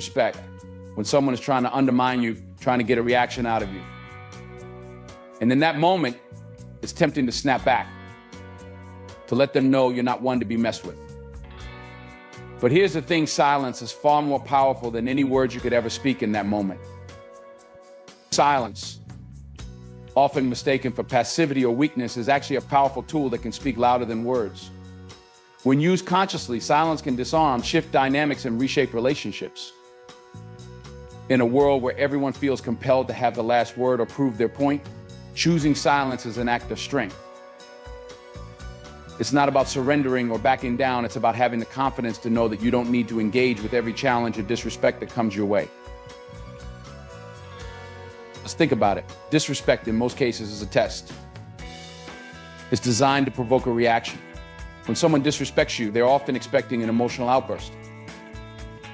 Respect. When someone is trying to undermine you, trying to get a reaction out of you. And in that moment, it's tempting to snap back, to let them know you're not one to be messed with. But here's the thing, silence is far more powerful than any words you could ever speak in that moment. Silence, often mistaken for passivity or weakness, is actually a powerful tool that can speak louder than words. When used consciously, silence can disarm, shift dynamics, and reshape relationships. In a world where everyone feels compelled to have the last word or prove their point, choosing silence is an act of strength. It's not about surrendering or backing down. It's about having the confidence to know that you don't need to engage with every challenge or disrespect that comes your way. Let's think about it. Disrespect in most cases is a test. It's designed to provoke a reaction. When someone disrespects you, they're often expecting an emotional outburst.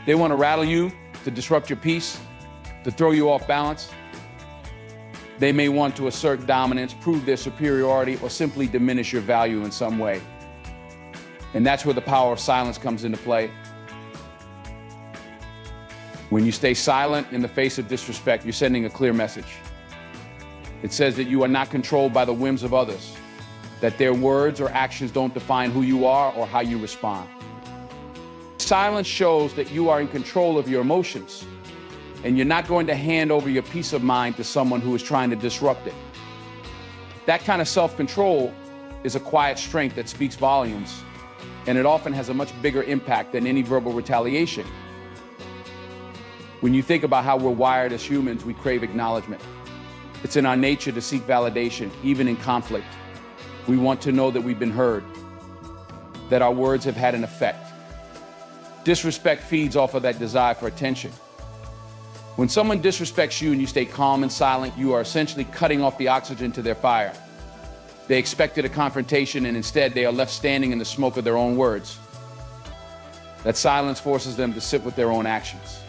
They want to rattle you, to disrupt your peace, to throw you off balance. They may want to assert dominance, prove their superiority, or simply diminish your value in some way. And that's where the power of silence comes into play. When you stay silent in the face of disrespect, you're sending a clear message. It says that you are not controlled by the whims of others, that their words or actions don't define who you are or how you respond. Silence shows that you are in control of your emotions, and you're not going to hand over your peace of mind to someone who is trying to disrupt it. That kind of self-control is a quiet strength that speaks volumes, and it often has a much bigger impact than any verbal retaliation. When you think about how we're wired as humans, we crave acknowledgement. It's in our nature to seek validation, even in conflict. We want to know that we've been heard, that our words have had an effect. Disrespect feeds off of that desire for attention. When someone disrespects you and you stay calm and silent, you are essentially cutting off the oxygen to their fire. They expected a confrontation, and instead they are left standing in the smoke of their own words. That silence forces them to sit with their own actions.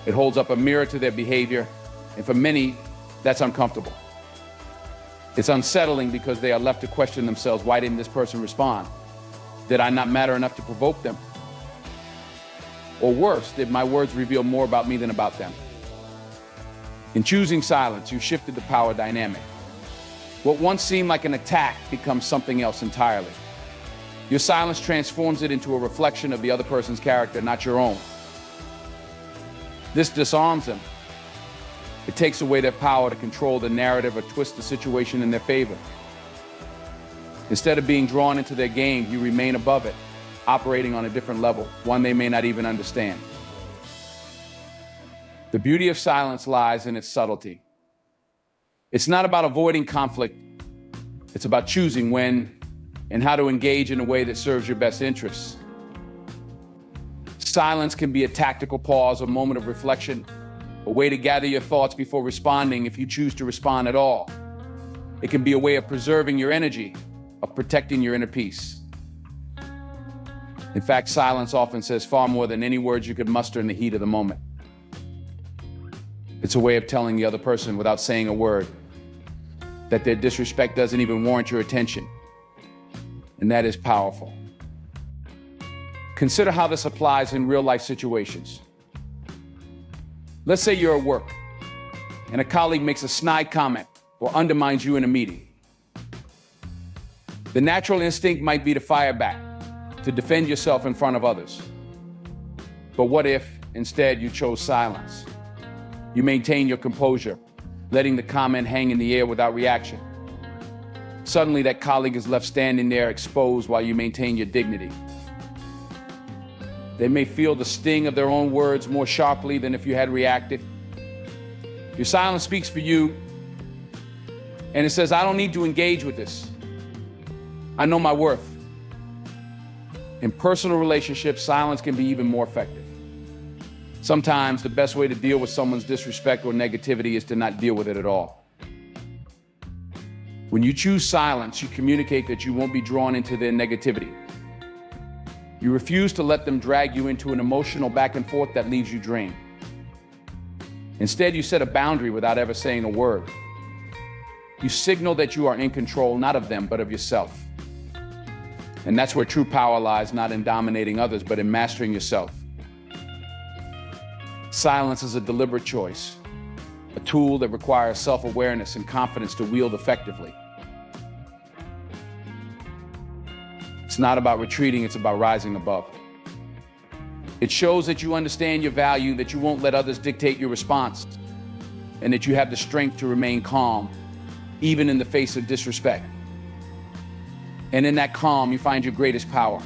It holds up a mirror to their behavior, and for many, that's uncomfortable. It's unsettling because they are left to question themselves. Why didn't this person respond? Did I not matter enough to provoke them? Or worse, did my words reveal more about me than about them? In choosing silence, you shifted the power dynamic. What once seemed like an attack becomes something else entirely. Your silence transforms it into a reflection of the other person's character, not your own. This disarms them. It takes away their power to control the narrative or twist the situation in their favor. Instead of being drawn into their game, you remain above it, operating on a different level, one they may not even understand. The beauty of silence lies in its subtlety. It's not about avoiding conflict. It's about choosing when and how to engage in a way that serves your best interests. Silence can be a tactical pause, a moment of reflection, a way to gather your thoughts before responding if you choose to respond at all. It can be a way of preserving your energy, of protecting your inner peace. In fact, silence often says far more than any words you could muster in the heat of the moment. It's a way of telling the other person without saying a word that their disrespect doesn't even warrant your attention. And that is powerful. Consider how this applies in real-life situations. Let's say you're at work and a colleague makes a snide comment or undermines you in a meeting. The natural instinct might be to fire back, to defend yourself in front of others. But what if instead you chose silence? You maintain your composure, letting the comment hang in the air without reaction. Suddenly that colleague is left standing there exposed while you maintain your dignity. They may feel the sting of their own words more sharply than if you had reacted. Your silence speaks for you, and it says, I don't need to engage with this. I know my worth. In personal relationships, silence can be even more effective. Sometimes the best way to deal with someone's disrespect or negativity is to not deal with it at all. When you choose silence, you communicate that you won't be drawn into their negativity. You refuse to let them drag you into an emotional back and forth that leaves you drained. Instead, you set a boundary without ever saying a word. You signal that you are in control, not of them, but of yourself. And that's where true power lies, not in dominating others, but in mastering yourself. Silence is a deliberate choice, a tool that requires self-awareness and confidence to wield effectively. It's not about retreating, it's about rising above. It shows that you understand your value, that you won't let others dictate your response, and that you have the strength to remain calm, even in the face of disrespect. And in that calm, you find your greatest power.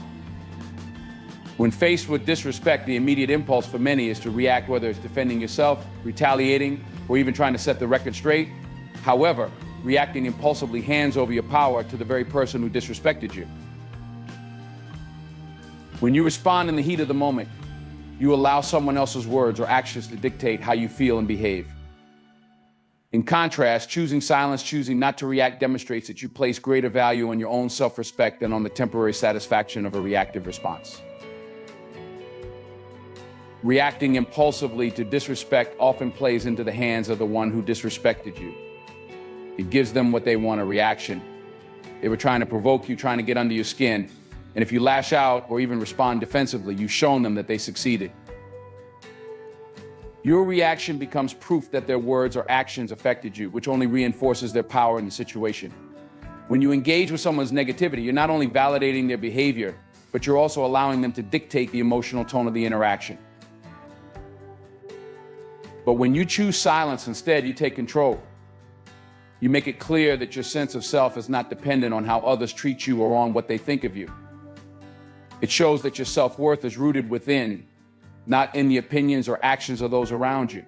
When faced with disrespect, the immediate impulse for many is to react, whether it's defending yourself, retaliating, or even trying to set the record straight. However, reacting impulsively hands over your power to the very person who disrespected you. When you respond in the heat of the moment, you allow someone else's words or actions to dictate how you feel and behave. In contrast, choosing silence, choosing not to react, demonstrates that you place greater value on your own self-respect than on the temporary satisfaction of a reactive response. Reacting impulsively to disrespect often plays into the hands of the one who disrespected you. It gives them what they want, a reaction. They were trying to provoke you, trying to get under your skin. And if you lash out or even respond defensively, you've shown them that they succeeded. Your reaction becomes proof that their words or actions affected you, which only reinforces their power in the situation. When you engage with someone's negativity, you're not only validating their behavior, but you're also allowing them to dictate the emotional tone of the interaction. But when you choose silence instead, you take control. You make it clear that your sense of self is not dependent on how others treat you or on what they think of you. It shows that your self-worth is rooted within, not in the opinions or actions of those around you.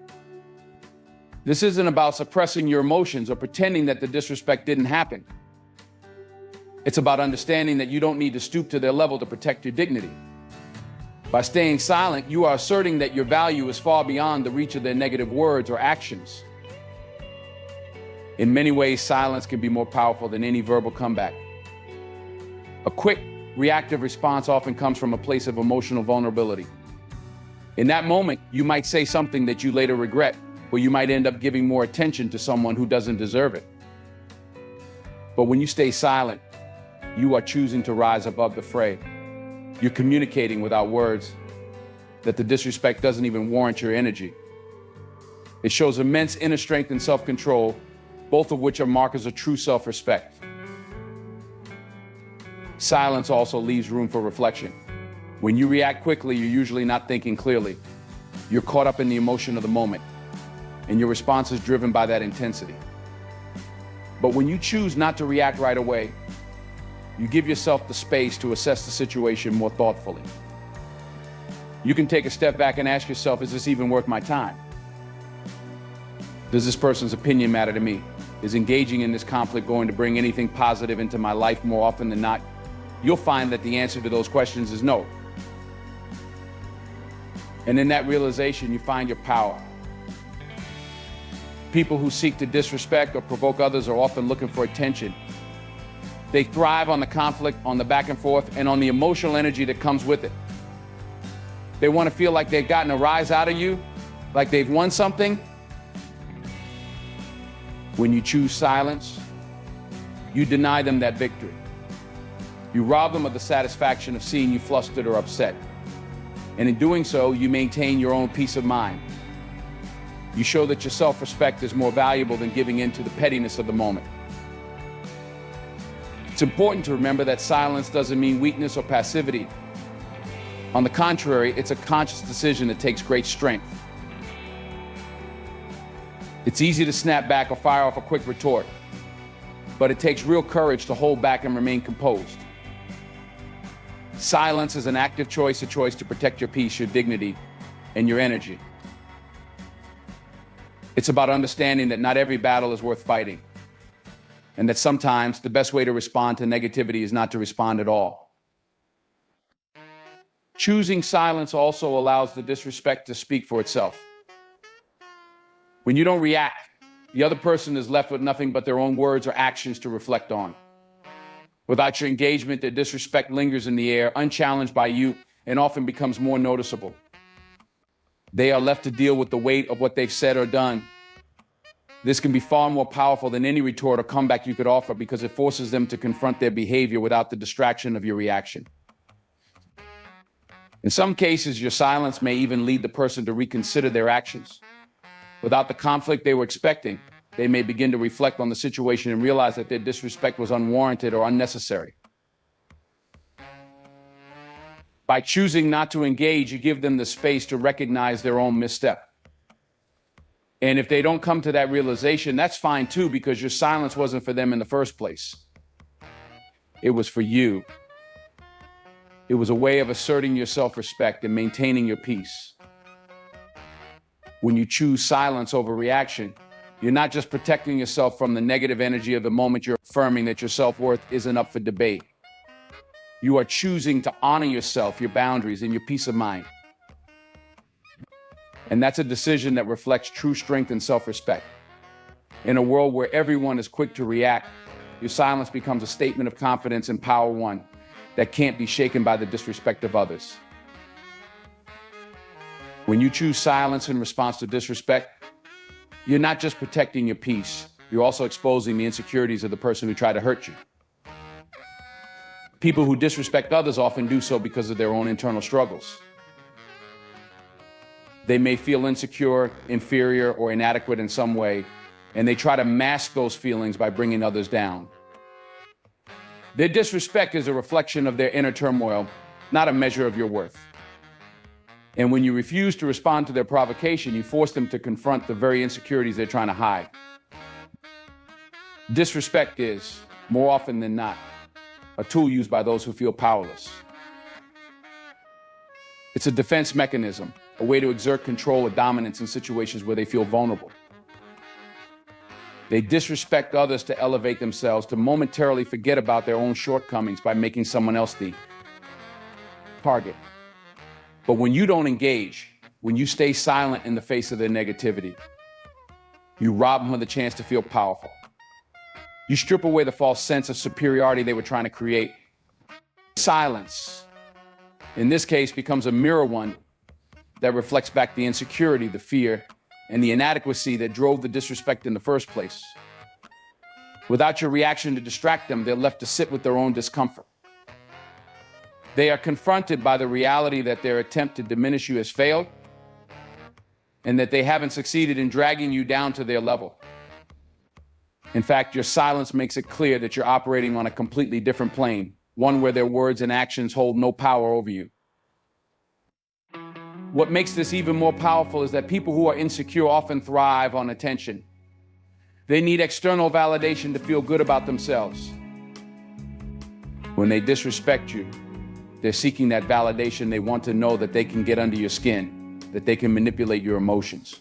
This isn't about suppressing your emotions or pretending that the disrespect didn't happen. It's about understanding that you don't need to stoop to their level to protect your dignity. By staying silent, you are asserting that your value is far beyond the reach of their negative words or actions. In many ways, silence can be more powerful than any verbal comeback. A quick, reactive response often comes from a place of emotional vulnerability. In that moment, you might say something that you later regret, or you might end up giving more attention to someone who doesn't deserve it. But when you stay silent, you are choosing to rise above the fray. You're communicating without words that the disrespect doesn't even warrant your energy. It shows immense inner strength and self-control, both of which are markers of true self-respect. Silence also leaves room for reflection. When you react quickly, you're usually not thinking clearly. You're caught up in the emotion of the moment, and your response is driven by that intensity. But when you choose not to react right away, you give yourself the space to assess the situation more thoughtfully. You can take a step back and ask yourself, is this even worth my time? Does this person's opinion matter to me? Is engaging in this conflict going to bring anything positive into my life? More often than not, you'll find that the answer to those questions is no. And in that realization, you find your power. People who seek to disrespect or provoke others are often looking for attention. They thrive on the conflict, on the back and forth, and on the emotional energy that comes with it. They want to feel like they've gotten a rise out of you, like they've won something. When you choose silence, you deny them that victory. You rob them of the satisfaction of seeing you flustered or upset. And in doing so, you maintain your own peace of mind. You show that your self-respect is more valuable than giving in to the pettiness of the moment. It's important to remember that silence doesn't mean weakness or passivity. On the contrary, it's a conscious decision that takes great strength. It's easy to snap back or fire off a quick retort, but it takes real courage to hold back and remain composed. Silence is an active choice, a choice to protect your peace, your dignity, and your energy. It's about understanding that not every battle is worth fighting, and that sometimes the best way to respond to negativity is not to respond at all. Choosing silence also allows the disrespect to speak for itself. When you don't react, the other person is left with nothing but their own words or actions to reflect on. Without your engagement, their disrespect lingers in the air, unchallenged by you, and often becomes more noticeable. They are left to deal with the weight of what they've said or done. This can be far more powerful than any retort or comeback you could offer because it forces them to confront their behavior without the distraction of your reaction. In some cases, your silence may even lead the person to reconsider their actions. Without the conflict they were expecting, they may begin to reflect on the situation and realize that their disrespect was unwarranted or unnecessary. By choosing not to engage, you give them the space to recognize their own misstep. And if they don't come to that realization, that's fine too, because your silence wasn't for them in the first place. It was for you. It was a way of asserting your self-respect and maintaining your peace. When you choose silence over reaction, you're not just protecting yourself from the negative energy of the moment, you're affirming that your self-worth isn't up for debate. You are choosing to honor yourself, your boundaries, and your peace of mind. And that's a decision that reflects true strength and self-respect. In a world where everyone is quick to react, your silence becomes a statement of confidence and power, one that can't be shaken by the disrespect of others. When you choose silence in response to disrespect, you're not just protecting your peace, you're also exposing the insecurities of the person who tried to hurt you. People who disrespect others often do so because of their own internal struggles. They may feel insecure, inferior, or inadequate in some way, and they try to mask those feelings by bringing others down. Their disrespect is a reflection of their inner turmoil, not a measure of your worth. And when you refuse to respond to their provocation, you force them to confront the very insecurities they're trying to hide. Disrespect is, more often than not, a tool used by those who feel powerless. It's a defense mechanism, a way to exert control or dominance in situations where they feel vulnerable. They disrespect others to elevate themselves, to momentarily forget about their own shortcomings by making someone else the target. But when you don't engage, when you stay silent in the face of their negativity, you rob them of the chance to feel powerful. You strip away the false sense of superiority they were trying to create. Silence, in this case, becomes a mirror one that reflects back the insecurity, the fear, and the inadequacy that drove the disrespect in the first place. Without your reaction to distract them, they're left to sit with their own discomfort. They are confronted by the reality that their attempt to diminish you has failed, and that they haven't succeeded in dragging you down to their level. In fact, your silence makes it clear that you're operating on a completely different plane, one where their words and actions hold no power over you. What makes this even more powerful is that people who are insecure often thrive on attention. They need external validation to feel good about themselves. When they disrespect you, they're seeking that validation. They want to know that they can get under your skin, that they can manipulate your emotions.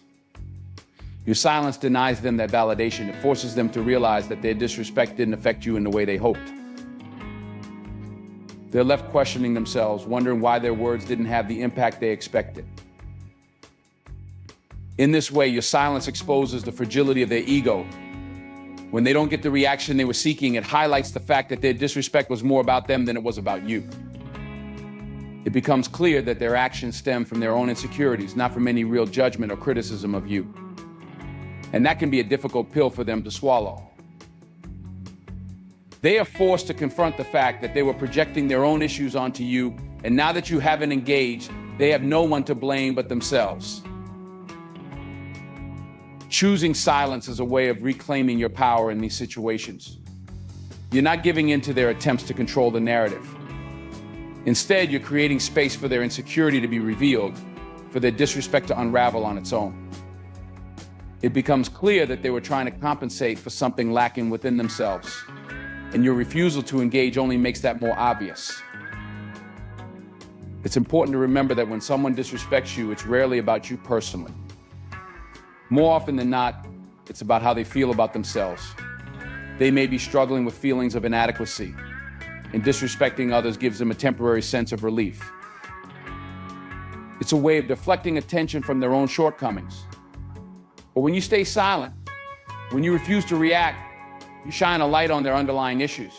Your silence denies them that validation. It forces them to realize that their disrespect didn't affect you in the way they hoped. They're left questioning themselves, wondering why their words didn't have the impact they expected. In this way, your silence exposes the fragility of their ego. When they don't get the reaction they were seeking, it highlights the fact that their disrespect was more about them than it was about you. It becomes clear that their actions stem from their own insecurities, not from any real judgment or criticism of you. And that can be a difficult pill for them to swallow. They are forced to confront the fact that they were projecting their own issues onto you, and now that you haven't engaged, they have no one to blame but themselves. Choosing silence is a way of reclaiming your power in these situations. You're not giving in to their attempts to control the narrative. Instead, you're creating space for their insecurity to be revealed, for their disrespect to unravel on its own. It becomes clear that they were trying to compensate for something lacking within themselves, and your refusal to engage only makes that more obvious. It's important to remember that when someone disrespects you, it's rarely about you personally. More often than not, it's about how they feel about themselves. They may be struggling with feelings of inadequacy, and disrespecting others gives them a temporary sense of relief. It's a way of deflecting attention from their own shortcomings. But when you stay silent, when you refuse to react, you shine a light on their underlying issues.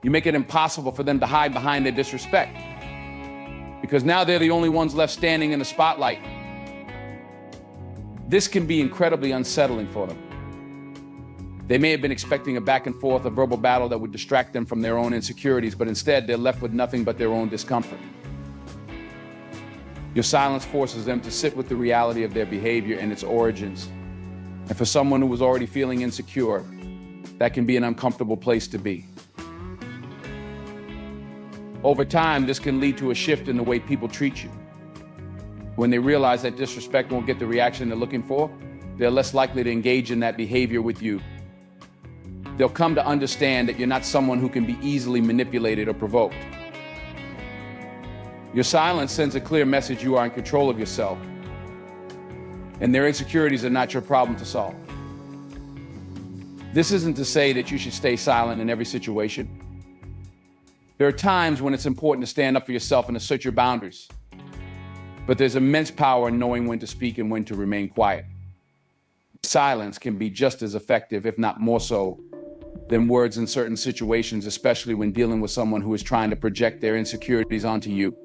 You make it impossible for them to hide behind their disrespect, because now they're the only ones left standing in the spotlight. This can be incredibly unsettling for them. They may have been expecting a back and forth, a verbal battle that would distract them from their own insecurities, but instead they're left with nothing but their own discomfort. Your silence forces them to sit with the reality of their behavior and its origins. And for someone who was already feeling insecure, that can be an uncomfortable place to be. Over time, this can lead to a shift in the way people treat you. When they realize that disrespect won't get the reaction they're looking for, they're less likely to engage in that behavior with you. They'll come to understand that you're not someone who can be easily manipulated or provoked. Your silence sends a clear message you are in control of yourself, and their insecurities are not your problem to solve. This isn't to say that you should stay silent in every situation. There are times when it's important to stand up for yourself and assert your boundaries, but there's immense power in knowing when to speak and when to remain quiet. Silence can be just as effective, if not more so, than words in certain situations, especially when dealing with someone who is trying to project their insecurities onto you.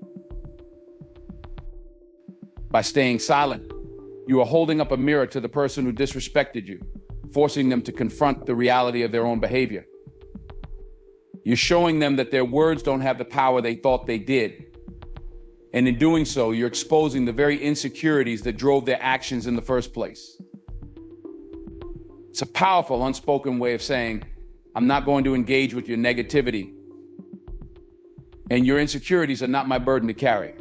By staying silent, you are holding up a mirror to the person who disrespected you, forcing them to confront the reality of their own behavior. You're showing them that their words don't have the power they thought they did. And in doing so, you're exposing the very insecurities that drove their actions in the first place. It's a powerful, unspoken way of saying, I'm not going to engage with your negativity, and your insecurities are not my burden to carry.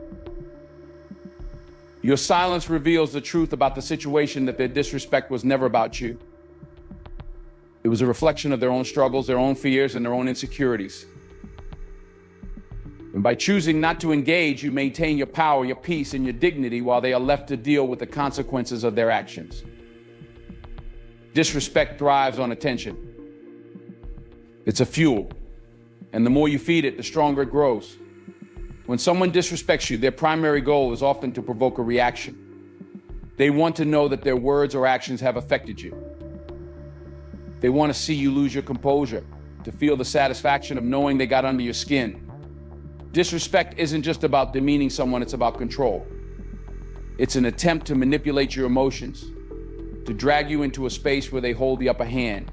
Your silence reveals the truth about the situation, that their disrespect was never about you. It was a reflection of their own struggles, their own fears, and their own insecurities. And by choosing not to engage, you maintain your power, your peace, and your dignity while they are left to deal with the consequences of their actions. Disrespect thrives on attention. It's a fuel, and the more you feed it, the stronger it grows. When someone disrespects you, their primary goal is often to provoke a reaction. They want to know that their words or actions have affected you. They want to see you lose your composure, to feel the satisfaction of knowing they got under your skin. Disrespect isn't just about demeaning someone, it's about control. It's an attempt to manipulate your emotions, to drag you into a space where they hold the upper hand.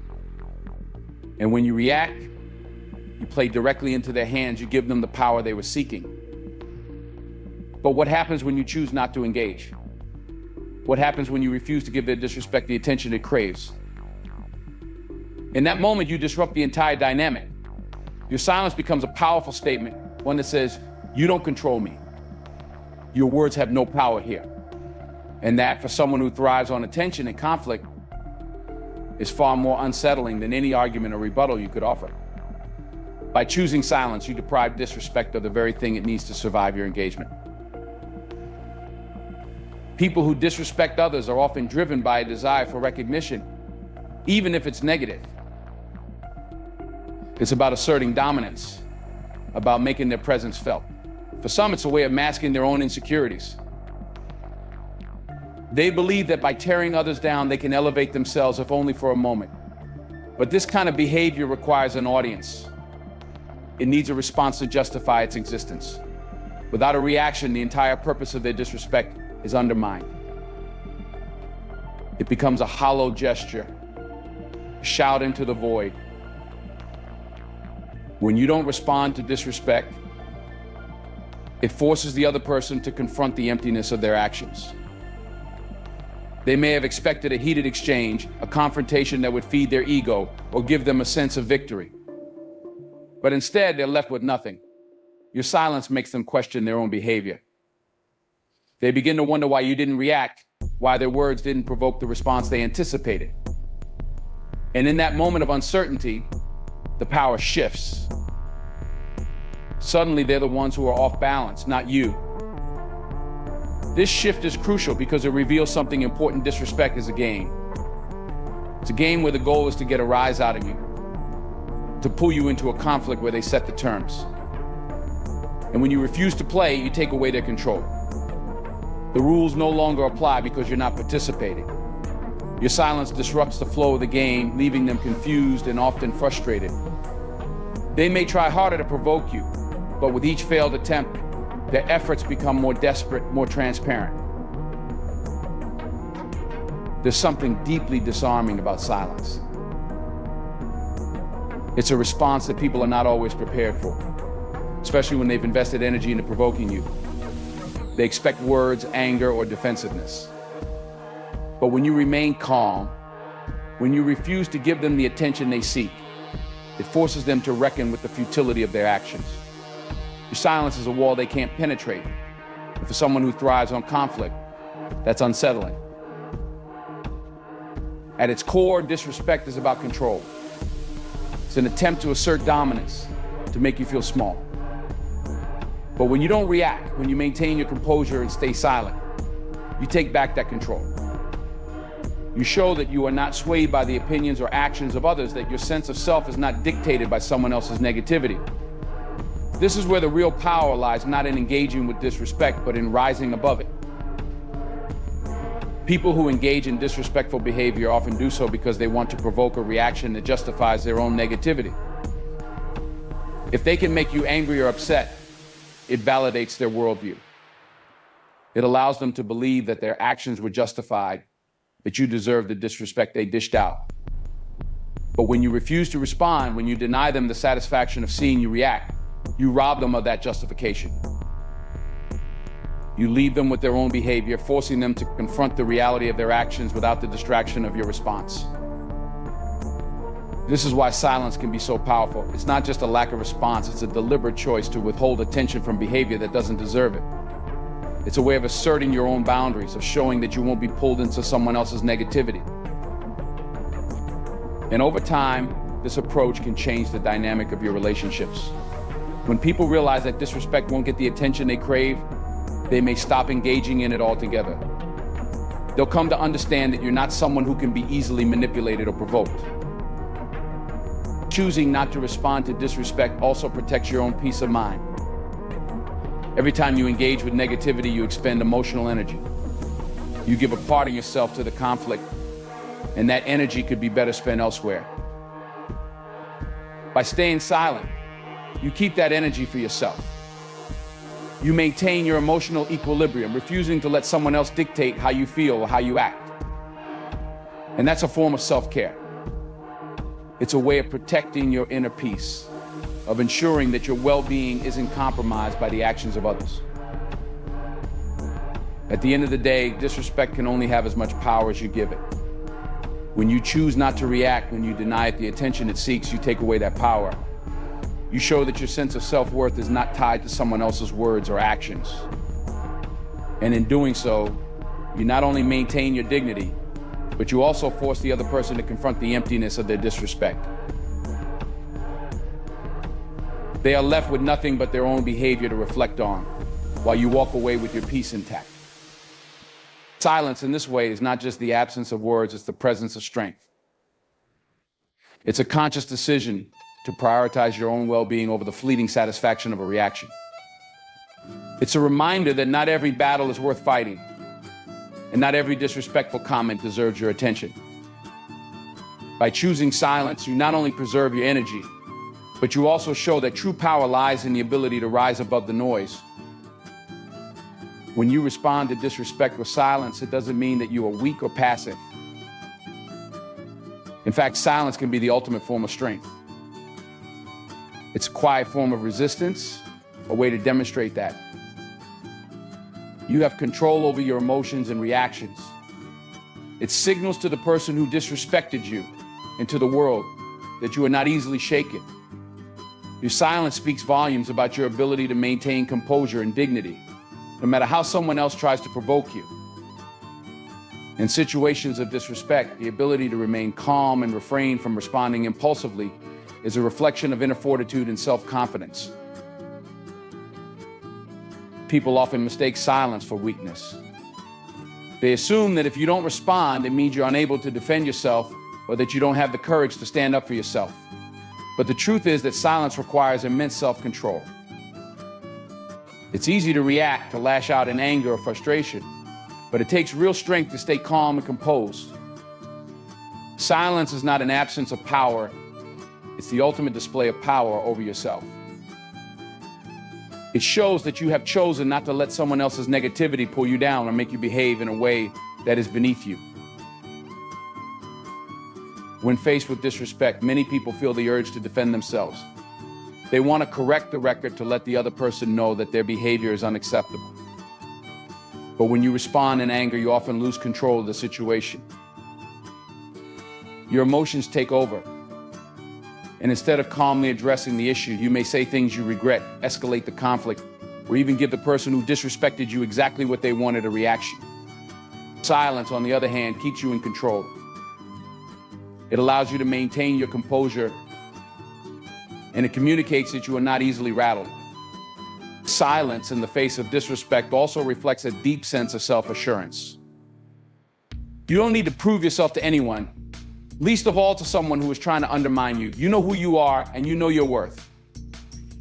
And when you react, you play directly into their hands, you give them the power they were seeking. But what happens when you choose not to engage? What happens when you refuse to give their disrespect the attention it craves? In that moment, you disrupt the entire dynamic. Your silence becomes a powerful statement, one that says, you don't control me. Your words have no power here. And that, for someone who thrives on attention and conflict, is far more unsettling than any argument or rebuttal you could offer. By choosing silence, you deprive disrespect of the very thing it needs to survive your engagement. People who disrespect others are often driven by a desire for recognition, even if it's negative. It's about asserting dominance, about making their presence felt. For some, it's a way of masking their own insecurities. They believe that by tearing others down, they can elevate themselves, if only for a moment. But this kind of behavior requires an audience. It needs a response to justify its existence. Without a reaction, the entire purpose of their disrespect is undermined. It becomes a hollow gesture, a shout into the void. When you don't respond to disrespect, it forces the other person to confront the emptiness of their actions. They may have expected a heated exchange, a confrontation that would feed their ego or give them a sense of victory. But instead, they're left with nothing. Your silence makes them question their own behavior. They begin to wonder why you didn't react, why their words didn't provoke the response they anticipated. And in that moment of uncertainty, the power shifts. Suddenly, they're the ones who are off balance, not you. This shift is crucial because it reveals something important. Disrespect is a game. It's a game where the goal is to get a rise out of you, to pull you into a conflict where they set the terms. And when you refuse to play, you take away their control. The rules no longer apply because you're not participating. Your silence disrupts the flow of the game, leaving them confused and often frustrated. They may try harder to provoke you, but with each failed attempt, their efforts become more desperate, more transparent. There's something deeply disarming about silence. It's a response that people are not always prepared for, especially when they've invested energy into provoking you. They expect words, anger, or defensiveness. But when you remain calm, when you refuse to give them the attention they seek, it forces them to reckon with the futility of their actions. Your silence is a wall they can't penetrate. And for someone who thrives on conflict, that's unsettling. At its core, disrespect is about control. It's an attempt to assert dominance, to make you feel small. But when you don't react, when you maintain your composure and stay silent, you take back that control. You show that you are not swayed by the opinions or actions of others, that your sense of self is not dictated by someone else's negativity. This is where the real power lies, not in engaging with disrespect, but in rising above it. People who engage in disrespectful behavior often do so because they want to provoke a reaction that justifies their own negativity. If they can make you angry or upset, it validates their worldview. It allows them to believe that their actions were justified, that you deserve the disrespect they dished out. But when you refuse to respond, when you deny them the satisfaction of seeing you react, you rob them of that justification. You leave them with their own behavior, forcing them to confront the reality of their actions without the distraction of your response. This is why silence can be so powerful. It's not just a lack of response, it's a deliberate choice to withhold attention from behavior that doesn't deserve it. It's a way of asserting your own boundaries, of showing that you won't be pulled into someone else's negativity. And over time, this approach can change the dynamic of your relationships. When people realize that disrespect won't get the attention they crave, they may stop engaging in it altogether. They'll come to understand that you're not someone who can be easily manipulated or provoked. Choosing not to respond to disrespect also protects your own peace of mind. Every time you engage with negativity, you expend emotional energy. You give a part of yourself to the conflict, and that energy could be better spent elsewhere. By staying silent, you keep that energy for yourself. You maintain your emotional equilibrium, refusing to let someone else dictate how you feel or how you act. And that's a form of self-care. It's a way of protecting your inner peace, of ensuring that your well-being isn't compromised by the actions of others. At the end of the day, disrespect can only have as much power as you give it. When you choose not to react, when you deny it the attention it seeks, you take away that power. You show that your sense of self-worth is not tied to someone else's words or actions. And in doing so, you not only maintain your dignity, but you also force the other person to confront the emptiness of their disrespect. They are left with nothing but their own behavior to reflect on, while you walk away with your peace intact. Silence in this way is not just the absence of words, it's the presence of strength. It's a conscious decision to prioritize your own well-being over the fleeting satisfaction of a reaction. It's a reminder that not every battle is worth fighting, and not every disrespectful comment deserves your attention. By choosing silence, you not only preserve your energy, but you also show that true power lies in the ability to rise above the noise. When you respond to disrespect with silence, it doesn't mean that you are weak or passive. In fact, silence can be the ultimate form of strength. It's a quiet form of resistance, a way to demonstrate that. You have control over your emotions and reactions. It signals to the person who disrespected you and to the world that you are not easily shaken. Your silence speaks volumes about your ability to maintain composure and dignity, no matter how someone else tries to provoke you. In situations of disrespect, the ability to remain calm and refrain from responding impulsively is a reflection of inner fortitude and self-confidence. People often mistake silence for weakness. They assume that if you don't respond, it means you're unable to defend yourself or that you don't have the courage to stand up for yourself. But the truth is that silence requires immense self-control. It's easy to react, to lash out in anger or frustration, but it takes real strength to stay calm and composed. Silence is not an absence of power, it's the ultimate display of power over yourself. It shows that you have chosen not to let someone else's negativity pull you down or make you behave in a way that is beneath you. When faced with disrespect, many people feel the urge to defend themselves. They want to correct the record to let the other person know that their behavior is unacceptable. But when you respond in anger, you often lose control of the situation. Your emotions take over. And instead of calmly addressing the issue, you may say things you regret, escalate the conflict, or even give the person who disrespected you exactly what they wanted, a reaction. Silence, on the other hand, keeps you in control. It allows you to maintain your composure, and it communicates that you are not easily rattled. Silence in the face of disrespect also reflects a deep sense of self-assurance. You don't need to prove yourself to anyone, least of all to someone who is trying to undermine you. You know who you are and you know your worth.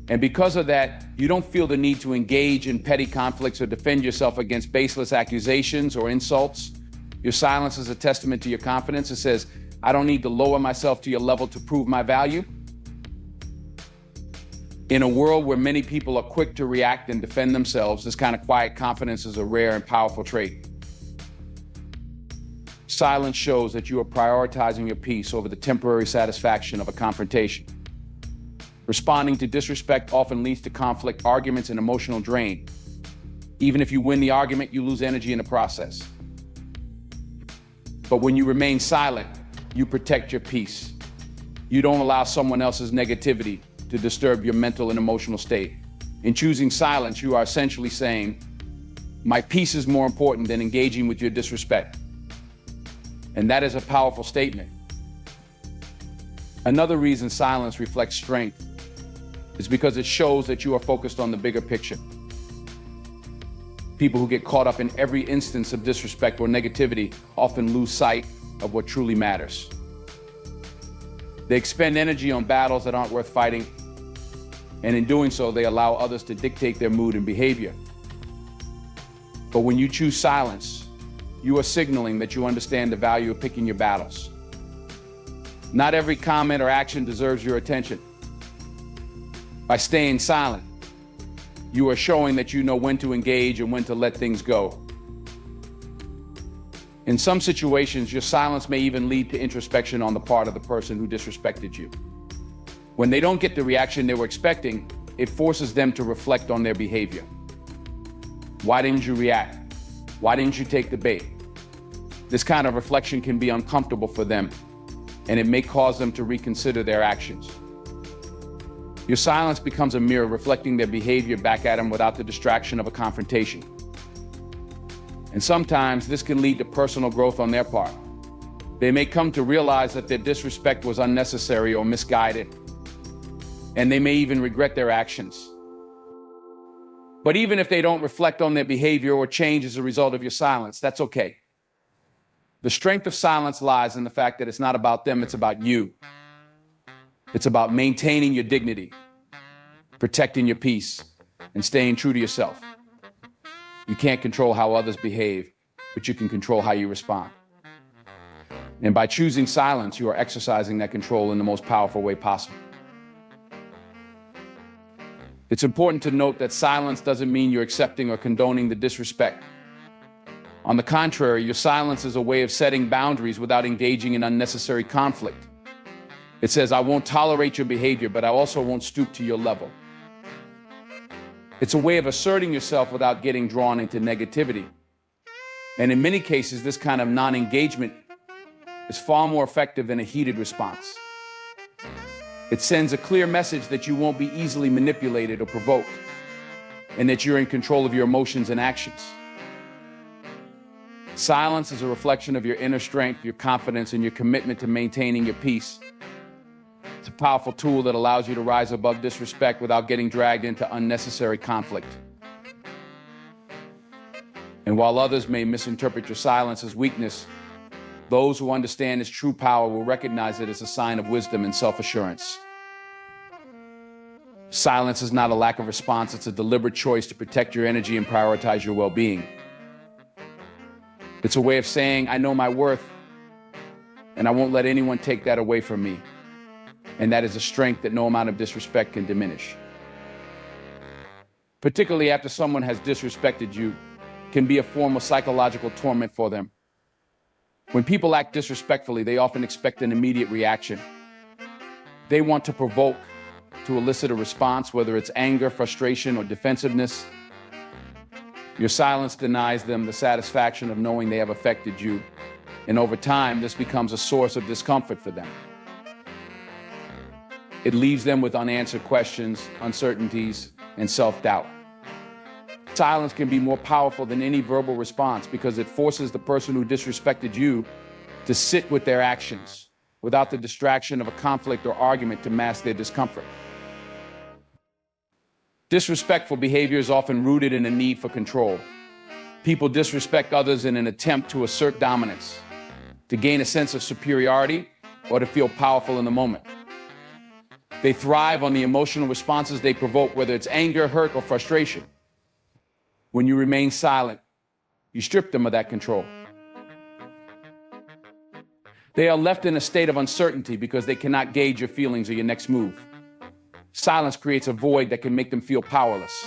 And because of that, you don't feel the need to engage in petty conflicts or defend yourself against baseless accusations or insults. Your silence is a testament to your confidence. It says, I don't need to lower myself to your level to prove my value. In a world where many people are quick to react and defend themselves, this kind of quiet confidence is a rare and powerful trait. Silence shows that you are prioritizing your peace over the temporary satisfaction of a confrontation. Responding to disrespect often leads to conflict, arguments, and emotional drain. Even if you win the argument, you lose energy in the process. But when you remain silent, you protect your peace. You don't allow someone else's negativity to disturb your mental and emotional state. In choosing silence, you are essentially saying, my peace is more important than engaging with your disrespect. And that is a powerful statement. Another reason silence reflects strength is because it shows that you are focused on the bigger picture. People who get caught up in every instance of disrespect or negativity often lose sight of what truly matters. They expend energy on battles that aren't worth fighting, and in doing so, they allow others to dictate their mood and behavior. But when you choose silence, you are signaling that you understand the value of picking your battles. Not every comment or action deserves your attention. By staying silent, you are showing that you know when to engage and when to let things go. In some situations, your silence may even lead to introspection on the part of the person who disrespected you. When they don't get the reaction they were expecting, it forces them to reflect on their behavior. Why didn't you react? Why didn't you take the bait? This kind of reflection can be uncomfortable for them, and it may cause them to reconsider their actions. Your silence becomes a mirror reflecting their behavior back at them without the distraction of a confrontation. And sometimes this can lead to personal growth on their part. They may come to realize that their disrespect was unnecessary or misguided, and they may even regret their actions. But even if they don't reflect on their behavior or change as a result of your silence, that's okay. The strength of silence lies in the fact that it's not about them, it's about you. It's about maintaining your dignity, protecting your peace, and staying true to yourself. You can't control how others behave, but you can control how you respond. And by choosing silence, you are exercising that control in the most powerful way possible. It's important to note that silence doesn't mean you're accepting or condoning the disrespect. On the contrary, your silence is a way of setting boundaries without engaging in unnecessary conflict. It says, I won't tolerate your behavior, but I also won't stoop to your level. It's a way of asserting yourself without getting drawn into negativity. And in many cases, this kind of non-engagement is far more effective than a heated response. It sends a clear message that you won't be easily manipulated or provoked, and that you're in control of your emotions and actions. Silence is a reflection of your inner strength, your confidence, and your commitment to maintaining your peace. It's a powerful tool that allows you to rise above disrespect without getting dragged into unnecessary conflict. And while others may misinterpret your silence as weakness, those who understand its true power will recognize it as a sign of wisdom and self-assurance. Silence is not a lack of response, it's a deliberate choice to protect your energy and prioritize your well-being. It's a way of saying, I know my worth, and I won't let anyone take that away from me. And that is a strength that no amount of disrespect can diminish. Particularly after someone has disrespected you, can be a form of psychological torment for them. When people act disrespectfully, they often expect an immediate reaction. They want to provoke, to elicit a response, whether it's anger, frustration, or defensiveness. Your silence denies them the satisfaction of knowing they have affected you, and over time, this becomes a source of discomfort for them. It leaves them with unanswered questions, uncertainties, and self-doubt. Silence can be more powerful than any verbal response because it forces the person who disrespected you to sit with their actions without the distraction of a conflict or argument to mask their discomfort. Disrespectful behavior is often rooted in a need for control. People disrespect others in an attempt to assert dominance, to gain a sense of superiority, or to feel powerful in the moment. They thrive on the emotional responses they provoke, whether it's anger, hurt, or frustration. When you remain silent, you strip them of that control. They are left in a state of uncertainty because they cannot gauge your feelings or your next move. Silence creates a void that can make them feel powerless.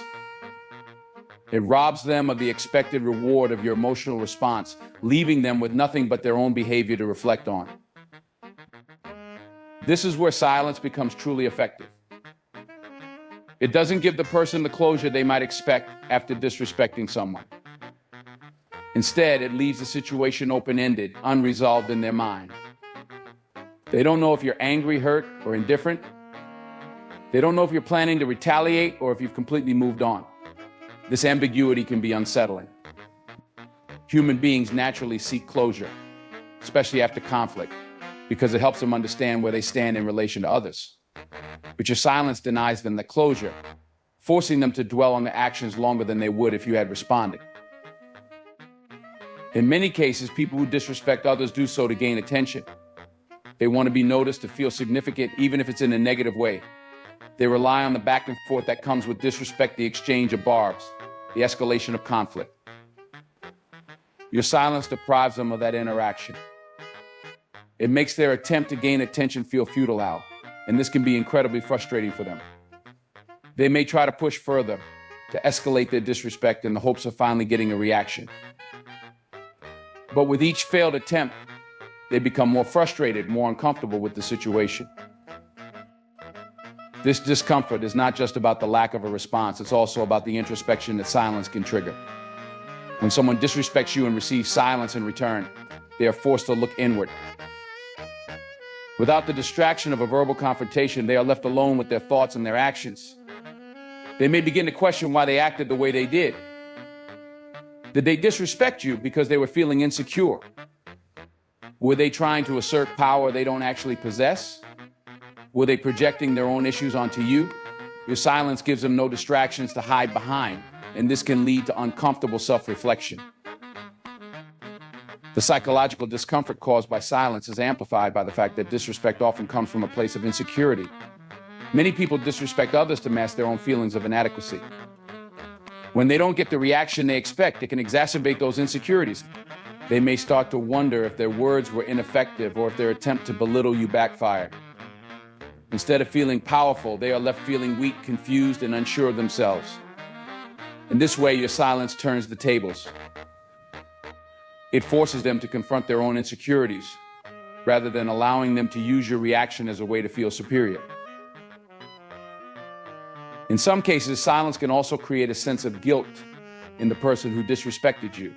It robs them of the expected reward of your emotional response, leaving them with nothing but their own behavior to reflect on. This is where silence becomes truly effective. It doesn't give the person the closure they might expect after disrespecting someone. Instead, it leaves the situation open-ended, unresolved in their mind. They don't know if you're angry, hurt, or indifferent. They don't know if you're planning to retaliate or if you've completely moved on. This ambiguity can be unsettling. Human beings naturally seek closure, especially after conflict, because it helps them understand where they stand in relation to others. But your silence denies them that closure, forcing them to dwell on the actions longer than they would if you had responded. In many cases, people who disrespect others do so to gain attention. They want to be noticed, to feel significant, even if it's in a negative way. They rely on the back and forth that comes with disrespect, the exchange of barbs, the escalation of conflict. Your silence deprives them of that interaction. It makes their attempt to gain attention feel futile, and this can be incredibly frustrating for them. They may try to push further, to escalate their disrespect in the hopes of finally getting a reaction. But with each failed attempt, they become more frustrated, more uncomfortable with the situation. This discomfort is not just about the lack of a response, it's also about the introspection that silence can trigger. When someone disrespects you and receives silence in return, they are forced to look inward. Without the distraction of a verbal confrontation, they are left alone with their thoughts and their actions. They may begin to question why they acted the way they did. Did they disrespect you because they were feeling insecure? Were they trying to assert power they don't actually possess? Were they projecting their own issues onto you? Your silence gives them no distractions to hide behind, and this can lead to uncomfortable self-reflection. The psychological discomfort caused by silence is amplified by the fact that disrespect often comes from a place of insecurity. Many people disrespect others to mask their own feelings of inadequacy. When they don't get the reaction they expect, it can exacerbate those insecurities. They may start to wonder if their words were ineffective or if their attempt to belittle you backfired. Instead of feeling powerful, they are left feeling weak, confused, and unsure of themselves. In this way, your silence turns the tables. It forces them to confront their own insecurities, rather than allowing them to use your reaction as a way to feel superior. In some cases, silence can also create a sense of guilt in the person who disrespected you.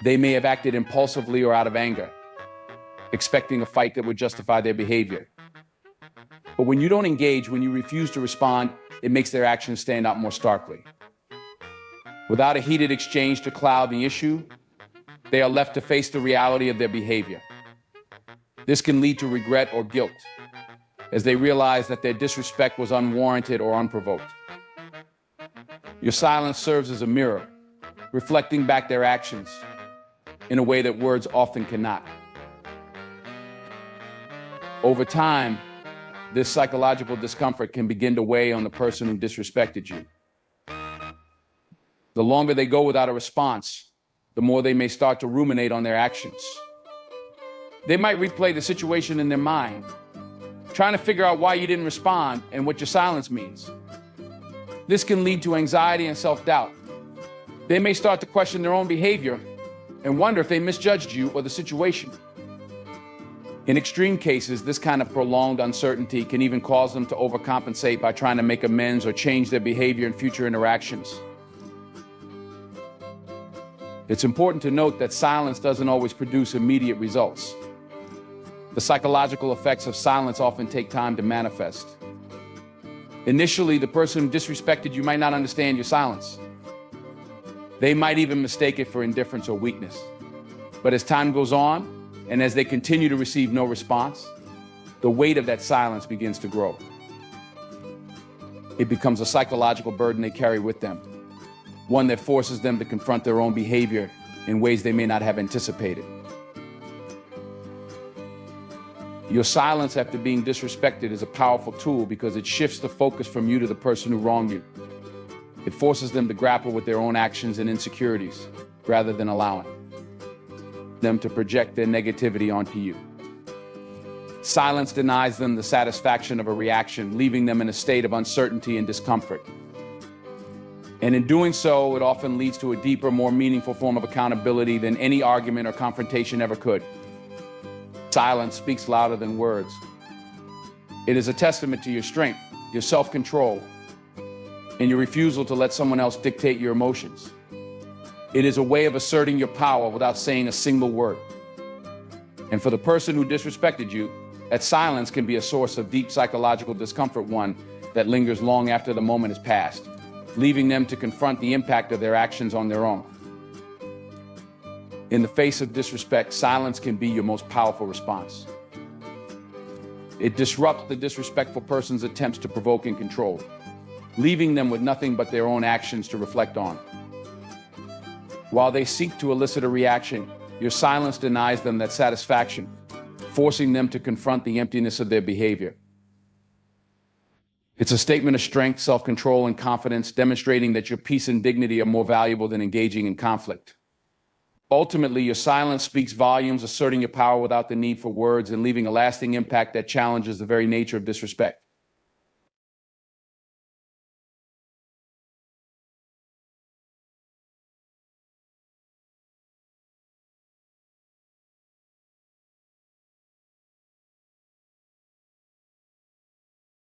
They may have acted impulsively or out of anger, expecting a fight that would justify their behavior. But when you don't engage, when you refuse to respond, it makes their actions stand out more starkly. Without a heated exchange to cloud the issue, they are left to face the reality of their behavior. This can lead to regret or guilt, as they realize that their disrespect was unwarranted or unprovoked. Your silence serves as a mirror, reflecting back their actions in a way that words often cannot. Over time, this psychological discomfort can begin to weigh on the person who disrespected you. The longer they go without a response, the more they may start to ruminate on their actions. They might replay the situation in their mind, trying to figure out why you didn't respond and what your silence means. This can lead to anxiety and self-doubt. They may start to question their own behavior and wonder if they misjudged you or the situation. In extreme cases, this kind of prolonged uncertainty can even cause them to overcompensate by trying to make amends or change their behavior in future interactions. It's important to note that silence doesn't always produce immediate results. The psychological effects of silence often take time to manifest. Initially, the person who disrespected you might not understand your silence. They might even mistake it for indifference or weakness. But as time goes on, and as they continue to receive no response, the weight of that silence begins to grow. It becomes a psychological burden they carry with them, one that forces them to confront their own behavior in ways they may not have anticipated. Your silence after being disrespected is a powerful tool because it shifts the focus from you to the person who wronged you. It forces them to grapple with their own actions and insecurities rather than allowing them to project their negativity onto you. Silence denies them the satisfaction of a reaction, leaving them in a state of uncertainty and discomfort. And in doing so, it often leads to a deeper, more meaningful form of accountability than any argument or confrontation ever could. Silence speaks louder than words. It is a testament to your strength, your self-control, and your refusal to let someone else dictate your emotions. It is a way of asserting your power without saying a single word. And for the person who disrespected you, that silence can be a source of deep psychological discomfort, one that lingers long after the moment has passed, leaving them to confront the impact of their actions on their own. In the face of disrespect, silence can be your most powerful response. It disrupts the disrespectful person's attempts to provoke and control, leaving them with nothing but their own actions to reflect on. While they seek to elicit a reaction, your silence denies them that satisfaction, forcing them to confront the emptiness of their behavior. It's a statement of strength, self-control, and confidence, demonstrating that your peace and dignity are more valuable than engaging in conflict. Ultimately, your silence speaks volumes, asserting your power without the need for words and leaving a lasting impact that challenges the very nature of disrespect.